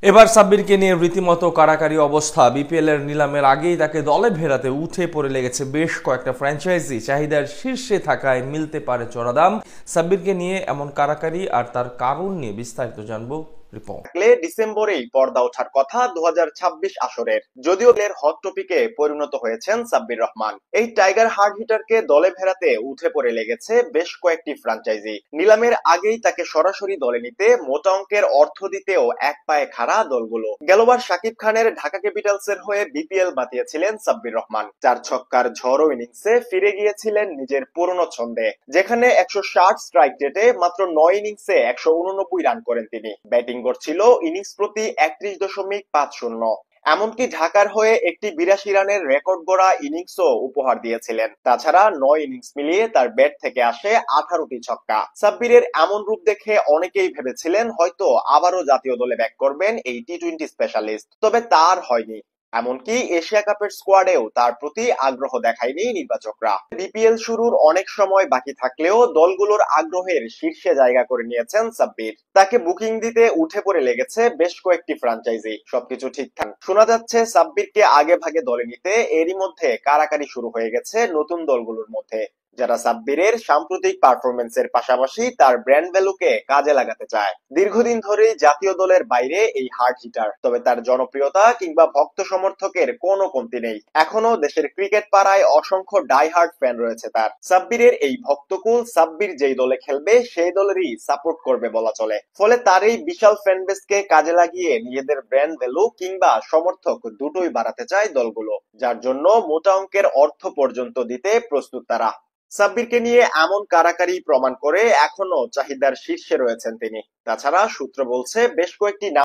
এবার সাব্বিরকে নিয়ে রীতিমতো কাড়াকাড়ি অবস্থা। বিপিএল এর নিলামের আগেই তাকে দলে ভেড়াতে উঠে পড়ে লেগেছে বেশ কয়েকটা ফ্র্যাঞ্চাইজি। চাহিদার শীর্ষে থাকায় মিলতে পারে চড়া দাম। সাব্বিরকে নিয়ে এমন কাড়াকাড়ি আর তার কারণ নিয়ে বিস্তারিত জানবো রিপোর্ট। ডিসেম্বরেই পর্দা ওঠার কথা 2026 আসরের, যদিও এর হট টপিকে পরিণত হয়েছেন সাব্বির রহমান। এই টাইগার হার্ড হিটারকে দলে ভেড়াতে উঠে পড়ে লেগেছে বেশ কয়েকটি ফ্র্যাঞ্চাইজি। নিলামের আগেই তাকে সরাসরি দলে নিতে মোটা অঙ্কের অর্থ দিতেও এক পায়ে খাড়া দলগুলো। গেলবার শাকিব খানের ঢাকা ক্যাপিটালসের হয়ে বিপিএল বাতিয়েছিলেন সাব্বির রহমান। 4 ছক্কার ঝড়ো ইনিংসে ফিরে গিয়েছিলেন নিজের পুরনো ছন্দে, যেখানে 160 স্ট্রাইক রেটে মাত্র 9 ইনিংসে 189 রান করেন তিনি। ব্যাটিং করছিল ইনিংস প্রতি 31.50। এমনকি ঢাকার হয়ে একটি 82 রানের রেকর্ড গড়া ইনিংসও উপহার দিয়েছিলেন। তাছাড়া 9 ইনিংস মিলিয়ে তার ব্যাট থেকে আসে 18টি ছক্কা। সাব্বিরের এমন রূপ দেখে অনেকেই ভেবেছিলেন হয়তো আবারও জাতীয় দলে ব্যাক করবেন এই টি-20 স্পেশালিস্ট, তবে তার হয়নি। এমনকি এশিয়া কাপের স্কোয়াডেও তার প্রতি আগ্রহ দেখায়নি নির্বাচকরা। বিপিএল শুরুর অনেক সময় বাকি থাকলেও দলগুলোর আগ্রহের শীর্ষে জায়গা করে নিয়েছেন সাব্বির। তাকে বুকিং দিতে উঠে পড়ে লেগেছে বেশ কয়েকটি ফ্র্যাঞ্চাইজি। সবকিছু ঠিকঠাক শোনা যাচ্ছে সাব্বিরকে আগে ভাগে দলে নিতে এরই মধ্যে কারাকারি শুরু হয়ে গেছে নতুন দলগুলোর মধ্যে, যারা সাব্বিরের সাম্প্রতিক পারফরমেন্সের পাশাপাশি তার ব্র্যান্ড ভ্যালুকে কাজে লাগাতে চায়। দীর্ঘদিন ধরেই জাতীয় দলের বাইরে এই হার্ড হিটার, তবে তার জনপ্রিয়তা কিংবা ভক্ত সমর্থকের কোনো কমতি নেই। এখনো দেশের ক্রিকেট পাড়ায় অসংখ্য ডাই হার্ড ফ্যান রয়েছে তার। সাব্বিরের এই ভক্তকুল সাব্বির যেই দলে খেলবে সেই দলেরই সাপোর্ট করবে বলা চলে। ফলে তার এই বিশাল ফ্যান বেসকে কাজে লাগিয়ে নিজেদের ব্র্যান্ড ভ্যালু কিংবা সমর্থক দুটোই বাড়াতে চায় দলগুলো, যার জন্য মোটা অঙ্কের অর্থ পর্যন্ত দিতে প্রস্তুত তারা। সাব্বিরকে নিয়ে এমন কাড়াকাড়ি প্রমাণ করে এখনো চাহিদার শীর্ষে রয়েছেন তিনি। তাছাড়া সূত্র বলছে বেশ কয়েকটি